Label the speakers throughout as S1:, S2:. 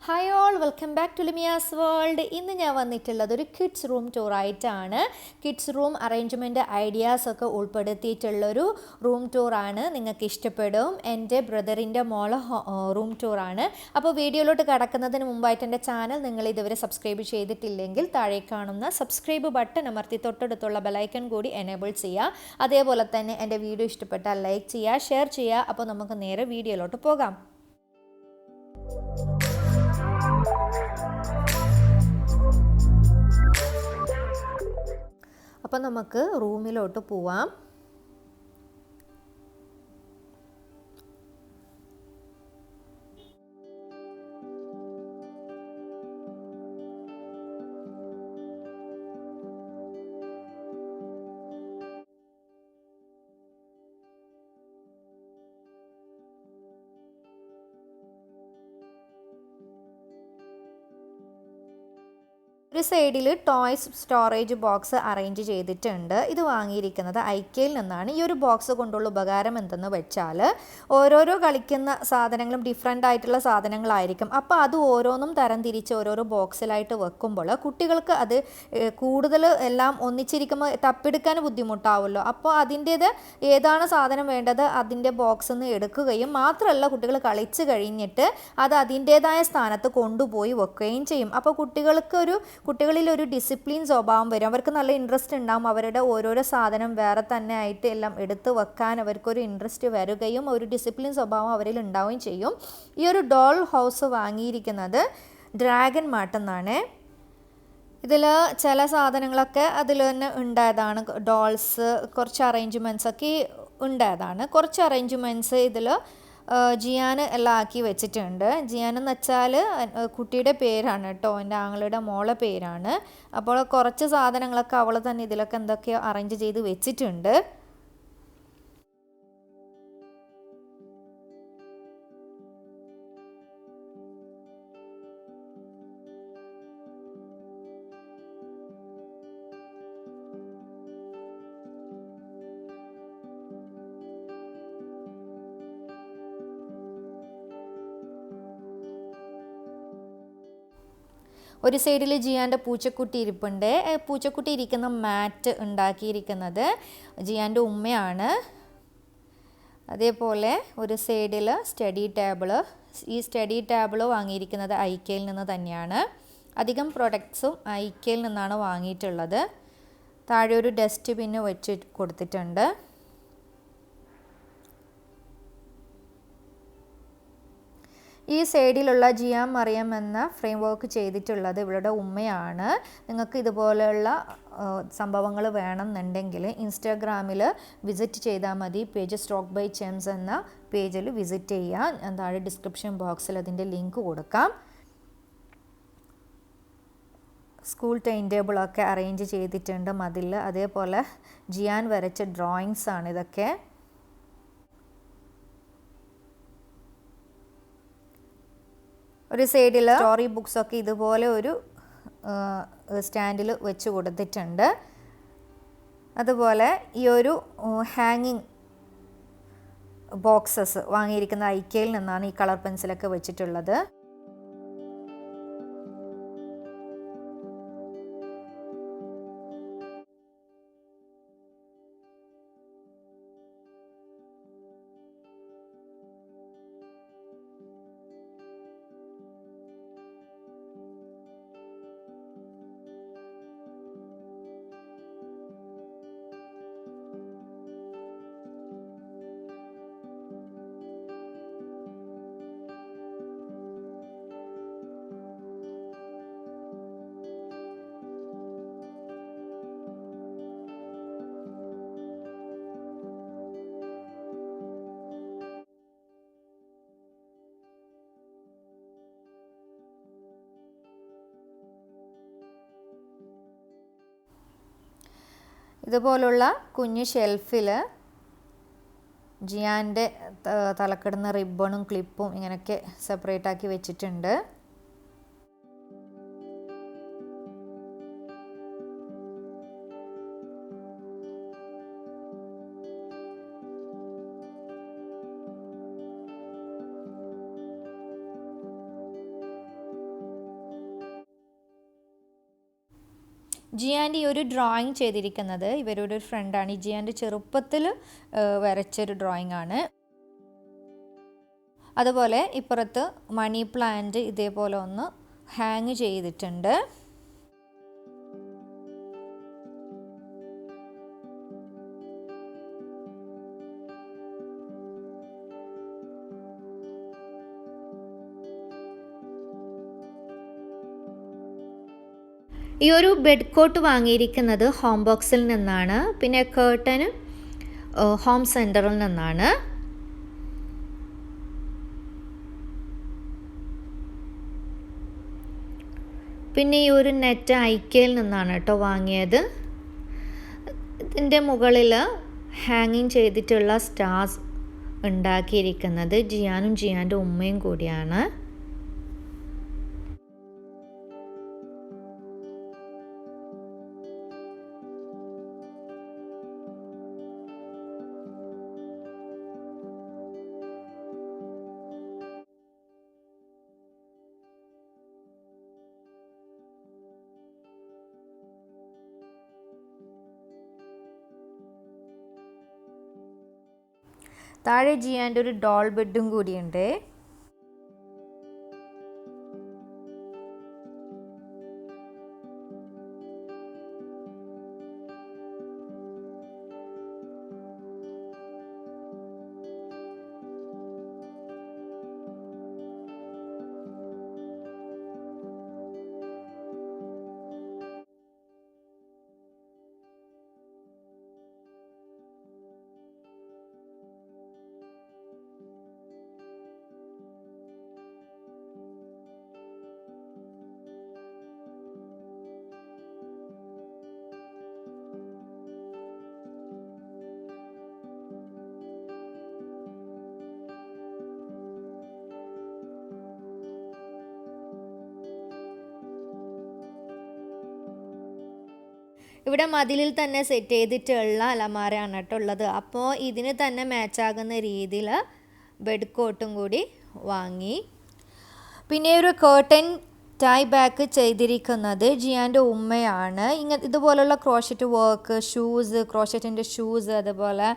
S1: Hi all, welcome back to Limia's World. ഇന്ന് ഞാൻ വന്നിട്ടുള്ളത് ഒരു കിഡ്സ് റൂം ടൂർ ആയിട്ടാണ്. കിഡ്സ് റൂം അറേഞ്ച്മെൻറ്റ് ഐഡിയാസ് ഒക്കെ ഉൾപ്പെടുത്തിയിട്ടുള്ളൊരു റൂം ടൂറാണ്. നിങ്ങൾക്ക് ഇഷ്ടപ്പെടും. എൻ്റെ ബ്രദറിൻ്റെ മോളെ റൂം ടൂറാണ്. അപ്പോൾ വീഡിയോയിലോട്ട് കടക്കുന്നതിന് മുമ്പായിട്ട് എൻ്റെ ചാനൽ നിങ്ങൾ ഇതുവരെ സബ്സ്ക്രൈബ് ചെയ്തിട്ടില്ലെങ്കിൽ താഴെ കാണുന്ന സബ്സ്ക്രൈബ് ബട്ടൺ അമർത്തി തൊട്ടടുത്തുള്ള ബെലൈക്കൺ കൂടി എനേബിൾ ചെയ്യുക. അതേപോലെ തന്നെ എൻ്റെ വീഡിയോ ഇഷ്ടപ്പെട്ടാൽ ലൈക്ക് ചെയ്യുക, ഷെയർ ചെയ്യുക. അപ്പോൾ നമുക്ക് നേരെ വീഡിയോയിലോട്ട് പോകാം. അപ്പോൾ നമുക്ക് റൂമിലോട്ട് പോവാം. ഒരു സൈഡിൽ ടോയ്സ് സ്റ്റോറേജ് ബോക്സ് അറേഞ്ച് ചെയ്തിട്ടുണ്ട്. ഇത് വാങ്ങിയിരിക്കുന്നത് ഐക്കയിൽ നിന്നാണ്. ഈ ഒരു ബോക്സ് കൊണ്ടുള്ള ഉപകാരം എന്തെന്ന് വെച്ചാൽ ഓരോരോ കളിക്കുന്ന സാധനങ്ങളും ഡിഫറെൻ്റ് ആയിട്ടുള്ള സാധനങ്ങളായിരിക്കും. അപ്പോൾ അത് ഓരോന്നും തരം തിരിച്ച് ഓരോരോ ബോക്സിലായിട്ട് വെക്കുമ്പോൾ കുട്ടികൾക്ക് അത് കൂടുതൽ എല്ലാം ഒന്നിച്ചിരിക്കുമ്പോൾ തപ്പിയെടുക്കാൻ ബുദ്ധിമുട്ടാവുമല്ലോ. അപ്പോൾ അതിൻ്റേത് ഏതാണ് സാധനം വേണ്ടത് അതിൻ്റെ ബോക്സിൽ നിന്ന് എടുക്കുകയും മാത്രമല്ല കുട്ടികൾ കളിച്ച് കഴിഞ്ഞിട്ട് അത് അതിൻ്റേതായ സ്ഥാനത്ത് കൊണ്ടുപോയി വെക്കുകയും ചെയ്യും. അപ്പോൾ കുട്ടികളിൽ ഒരു ഡിസിപ്ലിൻ സ്വഭാവം വരും. അവർക്ക് നല്ല ഇൻട്രസ്റ്റ് ഉണ്ടാകും. അവരുടെ ഓരോരോ സാധനം വേറെ തന്നെ ആയിട്ട് എല്ലാം എടുത്ത് വെക്കാൻ അവർക്കൊരു ഇൻട്രസ്റ്റ് വരികയും ഒരു ഡിസിപ്ലിൻ സ്വഭാവം അവരിൽ ഉണ്ടാവുകയും ചെയ്യും. ഈ ഒരു ഡോൾ ഹൗസ് വാങ്ങിയിരിക്കുന്നത് ഡ്രാഗൺ മാർട്ട് എന്നാണ്. ഇതിൽ ചില സാധനങ്ങളൊക്കെ അതിൽ തന്നെ ഉണ്ടായതാണ്. ഡോൾസ് കുറച്ച് അറേഞ്ച്മെൻറ്റ്സ് ഒക്കെ ഉണ്ടായതാണ്. കുറച്ച് അറേഞ്ച്മെൻറ്റ്സ് ഇതിൽ ജിയാൻ എല്ലാം ആക്കി വെച്ചിട്ടുണ്ട്. ജിയാൻ എന്ന് വെച്ചാൽ കുട്ടിയുടെ പേരാണ് കേട്ടോ, എൻ്റെ ആങ്ങളുടെ മോളെ പേരാണ്. അപ്പോൾ കുറച്ച് സാധനങ്ങളൊക്കെ അവൾ തന്നെ ഇതിലൊക്കെ എന്തൊക്കെയോ അറേഞ്ച് ചെയ്ത് വെച്ചിട്ടുണ്ട്. ഒരു സൈഡിൽ ജിയാൻ്റെ പൂച്ചക്കുട്ടി ഇരിപ്പുണ്ട്. പൂച്ചക്കുട്ടി ഇരിക്കുന്ന മാറ്റ് ഉണ്ടാക്കിയിരിക്കുന്നത് ജിയാൻ്റെ ഉമ്മയാണ്. അതേപോലെ ഒരു സൈഡിൽ സ്റ്റഡി ടേബിള്. ഈ സ്റ്റഡി ടേബിള് വാങ്ങിയിരിക്കുന്നത് ഐക്കയിൽ നിന്ന് തന്നെയാണ്. അധികം പ്രൊഡക്ട്സും ഐക്കയിൽ നിന്നാണ് വാങ്ങിയിട്ടുള്ളത്. താഴെ ഒരു ഡസ്റ്റ്ബിന്ന് വെച്ച് കൊടുത്തിട്ടുണ്ട്. ഈ സൈഡിലുള്ള ജിയാൻ മറിയം എന്ന ഫ്രെയിം വർക്ക് ചെയ്തിട്ടുള്ളത് ഇവളുടെ ഉമ്മയാണ്. നിങ്ങൾക്ക് ഇതുപോലെയുള്ള സംഭവങ്ങൾ വേണമെന്നുണ്ടെങ്കിൽ ഇൻസ്റ്റാഗ്രാമിൽ വിസിറ്റ് ചെയ്താൽ മതി. പേജ് സ്റ്റോക്ക് ബൈ ചെംസ് എന്ന പേജിൽ വിസിറ്റ് ചെയ്യാം. ഞാൻ താഴെ ഡിസ്ക്രിപ്ഷൻ ബോക്സിൽ അതിൻ്റെ ലിങ്ക് കൊടുക്കാം. സ്കൂൾ ടൈം ടേബിളൊക്കെ അറേഞ്ച് ചെയ്തിട്ടുണ്ട് മതിൽ. അതേപോലെ ജിയാൻ വരച്ച ഡ്രോയിങ്സ് ആണ് ഇതൊക്കെ. ഒരു സൈഡിൽ സ്റ്റോറി ബുക്സൊക്കെ ഇതുപോലെ ഒരു സ്റ്റാൻഡിൽ വെച്ച് കൊടുത്തിട്ടുണ്ട്. അതുപോലെ ഈ ഒരു ഹാങ്ങിങ് ബോക്സസ് വാങ്ങിയിരിക്കുന്ന ഐക്കയിൽ നിന്നാണ് ഈ കളർ പെൻസിലൊക്കെ വെച്ചിട്ടുള്ളത്. ഇതുപോലുള്ള കുഞ്ഞു ഷെൽഫിൽ ജിയാൻ്റെ തലക്കിടുന്ന റിബണും ക്ലിപ്പും ഇങ്ങനെയൊക്കെ സെപ്പറേറ്റ് ആക്കി വെച്ചിട്ടുണ്ട്. ജിയാൻ്റെ ഈ ഒരു ഡ്രോയിങ് ചെയ്തിരിക്കുന്നത് ഇവരുടെ ഒരു ഫ്രണ്ടാണ്. ഈ ജിയാൻ്റെ ചെറുപ്പത്തിൽ വരച്ചൊരു ഡ്രോയിങ് ആണ്. അതുപോലെ ഇപ്പുറത്ത് മണി പ്ലാന്റ് ഇതേപോലെ ഒന്ന് ഹാങ് ചെയ്തിട്ടുണ്ട്. ഈ ഒരു ബെഡ് കോട്ട് വാങ്ങിയിരിക്കുന്നത് ഹോം ബോക്സിൽ നിന്നാണ്. പിന്നെ കേർട്ടന് ഹോം സെൻറ്ററിൽ നിന്നാണ്. പിന്നെ ഈ ഒരു നെറ്റ് ഐക്കയിൽ നിന്നാണ് കേട്ടോ വാങ്ങിയത്. ഇതിൻ്റെ മുകളിൽ ഹാങ്ങിങ് ചെയ്തിട്ടുള്ള സ്റ്റാർസ് ഉണ്ടാക്കിയിരിക്കുന്നത് ജിയാനും ജിയാൻ്റെ ഉമ്മയും കൂടിയാണ്. താഴെ ജിയാൻ്റെ ഒരു ഡോൾ ബെഡും കൂടിയുണ്ട്. ഇവിടെ മതിലിൽ തന്നെ സെറ്റ് ചെയ്തിട്ടുള്ള അലമാരയാണ് കേട്ടോ ഉള്ളത്. അപ്പോൾ ഇതിന് തന്നെ മാച്ചാകുന്ന രീതിയിൽ ബെഡ് കോട്ടും കൂടി വാങ്ങി. പിന്നെ ഒരു കേർട്ടൻ ടൈ ബാക്ക് ചെയ്തിരിക്കുന്നത് ജിയാൻ്റെ ഉമ്മയാണ്. ഇതുപോലുള്ള ക്രോഷറ്റ് വർക്ക്, ഷൂസ്, ക്രോഷറ്റിൻ്റെ ഷൂസ്, അതുപോലെ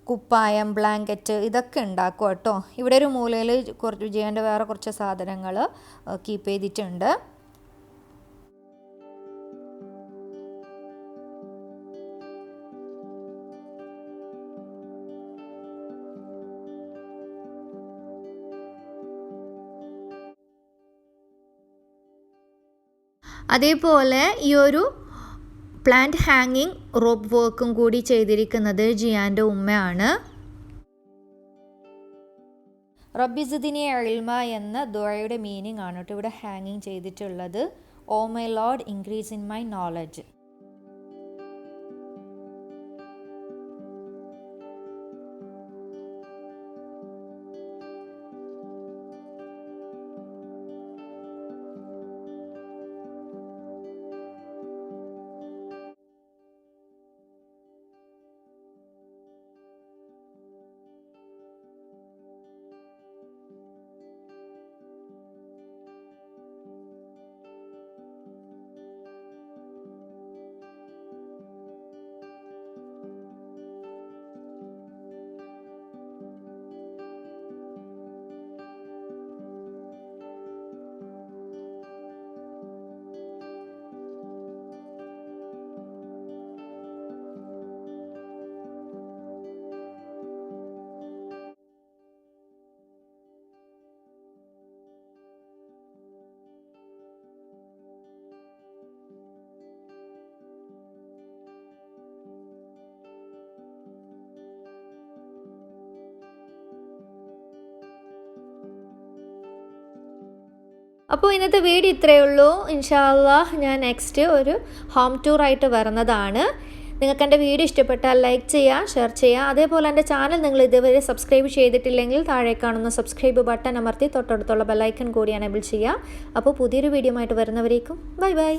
S1: കുപ്പായം, ബ്ലാങ്കറ്റ് ഇതൊക്കെ ഉണ്ടാക്കും കേട്ടോ. ഇവിടെ ഒരു മൂലയിൽ കുറച്ച് ജിയാൻ്റെ വേറെ കുറച്ച് സാധനങ്ങൾ കീപ്പ് ചെയ്തിട്ടുണ്ട്. അതേപോലെ ഈ ഒരു പ്ലാന്റ് ഹാങ്ങിങ് റോപ്പ് വർക്കും കൂടി ചെയ്തിരിക്കുന്നത് ജിയാൻ്റെ ഉമ്മയാണ്. റബ്ബി സിദ്നി ഇൽമ എന്ന ദുആയുടെ മീനിങ് ആണ് കേട്ടോ ഇവിടെ ഹാങ്ങിങ് ചെയ്തിട്ടുള്ളത്. Oh my lord, increase in my knowledge. അപ്പോൾ ഇന്നത്തെ വീഡിയോ ഇത്രയേ ഉള്ളൂ. ഇൻഷാ അല്ലാഹ് ഞാൻ നെക്സ്റ്റ് ഒരു ഹോം ടൂറായിട്ട് വരുന്നതാണ്. നിങ്ങൾക്ക് എൻ്റെ വീഡിയോ ഇഷ്ടപ്പെട്ടാൽ ലൈക്ക് ചെയ്യുക, ഷെയർ ചെയ്യുക. അതേപോലെ എൻ്റെ ചാനൽ നിങ്ങൾ ഇതുവരെ സബ്സ്ക്രൈബ് ചെയ്തിട്ടില്ലെങ്കിൽ താഴെ കാണുന്ന സബ്സ്ക്രൈബ് ബട്ടൺ അമർത്തി തൊട്ടടുത്തുള്ള ബെല്ലൈക്കൺ കൂടി എനേബിൾ ചെയ്യുക. അപ്പോൾ പുതിയൊരു വീഡിയോ ആയിട്ട് വരുന്നവരേക്കും ബൈ ബൈ.